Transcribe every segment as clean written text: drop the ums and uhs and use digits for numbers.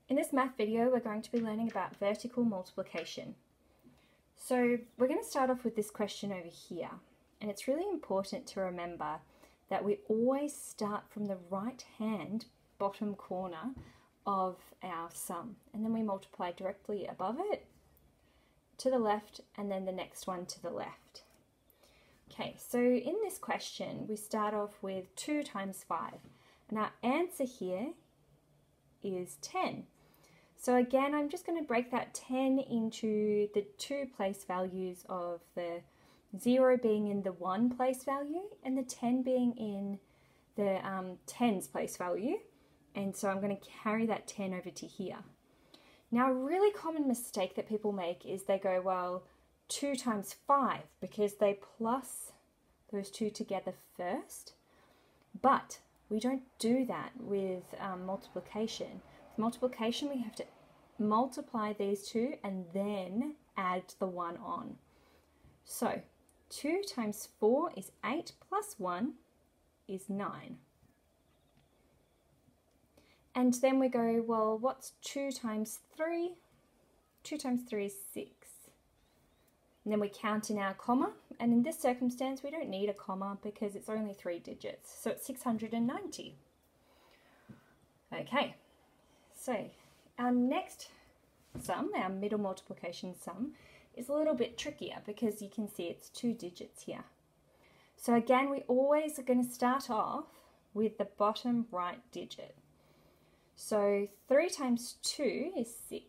In this math video, we're going to be learning about vertical multiplication. So we're going to start off with this question over here. And it's really important to remember that we always start from the right-hand bottom corner of our sum. And then we multiply directly above it, to the left, and then the next one to the left. Okay, so in this question, we start off with 2 times 5. And our answer here is 10. So again, I'm just going to break that 10 into the 2 place values of the 0 being in the 1 place value and the 10 being in the 10's place value. And so I'm going to carry that 10 over to here. Now, a really common mistake that people make is they go, well, 2 times 5, because they plus those 2 together first. But we don't do that with multiplication. With multiplication, we have to multiply these 2 and then add the 1 on. So 2 times 4 is 8 plus 1 is 9. And then we go, well, what's 2 times 3? 2 times 3 is 6. And then we count in our comma, and in this circumstance we don't need a comma because it's only 3 digits, so it's 690. Okay, so our next sum, our middle multiplication sum, is a little bit trickier because you can see it's 2 digits here. So again, we always are going to start off with the bottom right digit. So 3 times 2 is 6.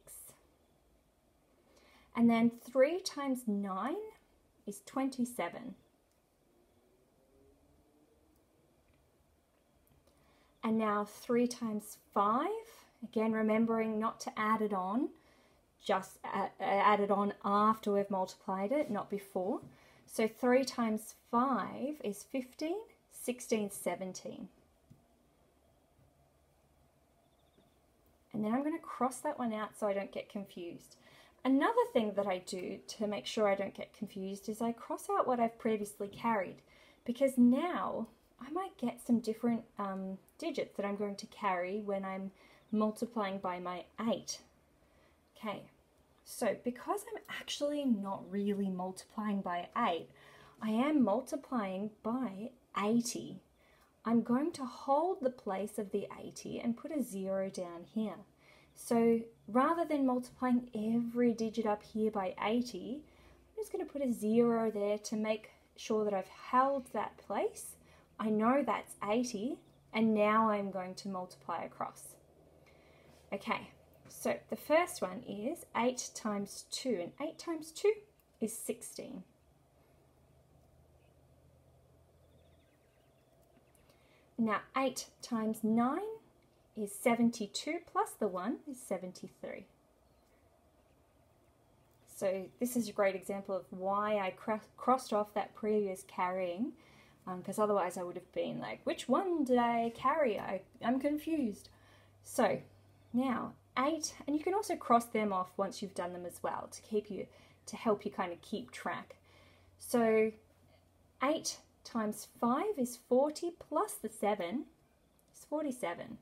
And then 3 times 9 is 27. And now 3 times 5, again remembering not to add it on, just add it on after we've multiplied it, not before. So 3 times 5 is 15, 16, 17. And then I'm going to cross that one out so I don't get confused. Another thing that I do to make sure I don't get confused is I cross out what I've previously carried, because now I might get some different digits that I'm going to carry when I'm multiplying by my 8. Okay, so because I'm actually not really multiplying by 8, I am multiplying by 80. I'm going to hold the place of the 80 and put a 0 down here. So rather than multiplying every digit up here by 80, I'm just going to put a 0 there to make sure that I've held that place. I know that's 80, and now I'm going to multiply across. Okay, so the first one is 8 times 2, and 8 times 2 is 16. Now 8 times 9 is 72, plus the 1 is 73. So this is a great example of why I crossed off that previous carrying, because otherwise I would have been like, which one did I carry? I'm confused. So now 8, and you can also cross them off once you've done them as well to help you kind of keep track. So 8 times 5 is 40, plus the 7 is 47.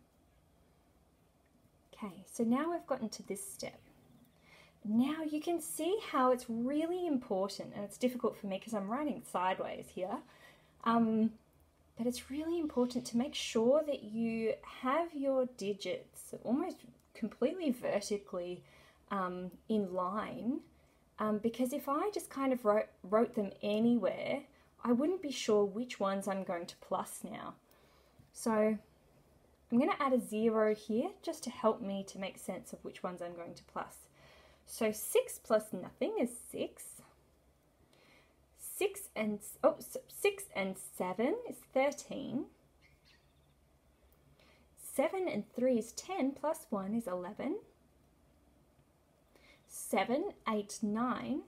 Okay, so now we've gotten to this step. Now you can see how it's really important, and it's difficult for me because I'm writing sideways here, but it's really important to make sure that you have your digits almost completely vertically in line, because if I just kind of wrote them anywhere, I wouldn't be sure which ones I'm going to plus now. So I'm going to add a 0 here just to help me to make sense of which ones I'm going to plus. So 6 plus nothing is 6. 6 and 7 is 13. 7 and 3 is 10, plus 1 is 11. 7, 8, 9.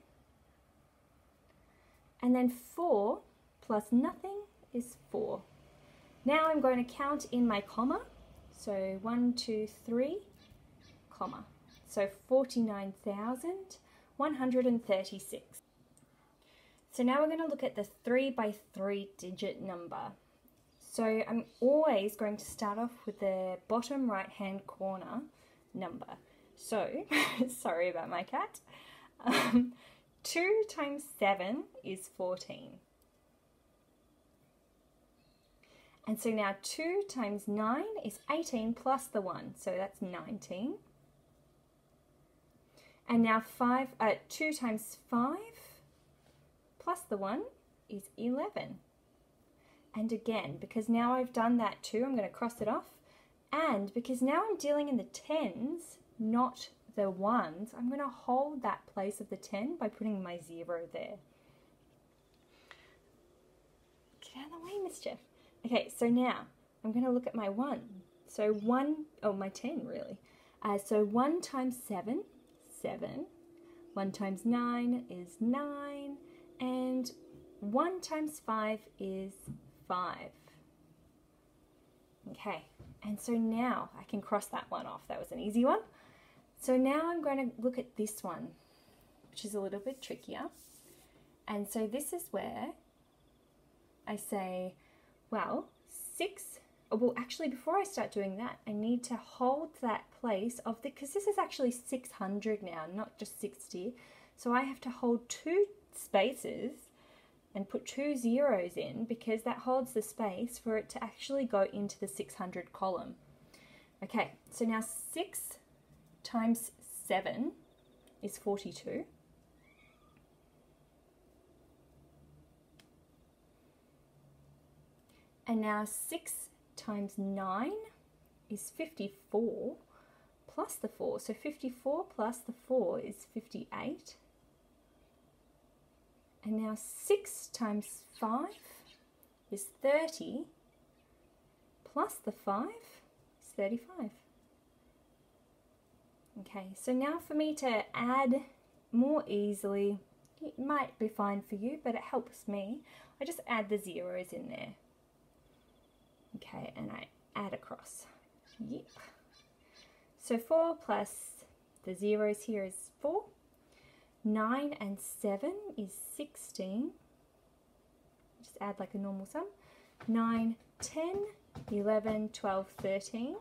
And then 4 plus nothing is 4. Now I'm going to count in my comma. So 1, 2, 3, comma. So 49,136. So now we're going to look at the 3 by 3 digit number. So I'm always going to start off with the bottom right hand corner number. So, sorry about my cat. 2 times 7 is 14. And so now 2 times 9 is 18 plus the 1, so that's 19. And now 2 times 5 plus the 1 is 11. And again, because now I've done that too, I'm going to cross it off. And because now I'm dealing in the tens, not the ones, I'm going to hold that place of the 10 by putting my 0 there. Get out of the way, mischief. Okay, so now I'm going to look at my 1. So my 10 really. So 1 times 7, 7. 1 times 9 is 9. And 1 times 5 is 5. Okay, and so now I can cross that one off. That was an easy one. So now I'm going to look at this one, which is a little bit trickier. And so this is where I say, well, 6, well, actually, before I start doing that, I need to hold that place of because this is actually 600 now, not just 60. So I have to hold 2 spaces and put 2 zeros in because that holds the space for it to actually go into the 600 column. Okay, so now 6 times 7 is 42. And now 6 times 9 is 54 plus the 4. So 54 plus the 4 is 58. And now 6 times 5 is 30 plus the 5 is 35. Okay, so now for me to add more easily, it might be fine for you, but it helps me. I just add the zeros in there. Okay, and I add across. Yep. So 4 plus the zeros here is 4. 9 and 7 is 16. Just add like a normal sum. 9, 10, 11, 12, 13.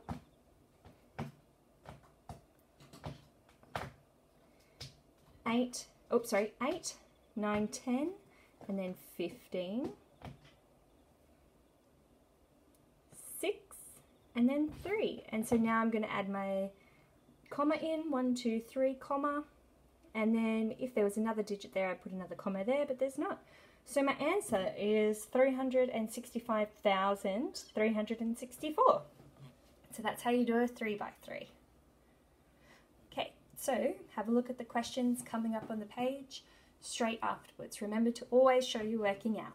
8, 9, 10, and then 15. 6, and then 3. And so now I'm going to add my comma in, 1, 2, 3, comma. And then if there was another digit there, I'd put another comma there, but there's not. So my answer is 365,364. So that's how you do a 3 by 3. Okay, so have a look at the questions coming up on the page straight afterwards. Remember to always show you're working out.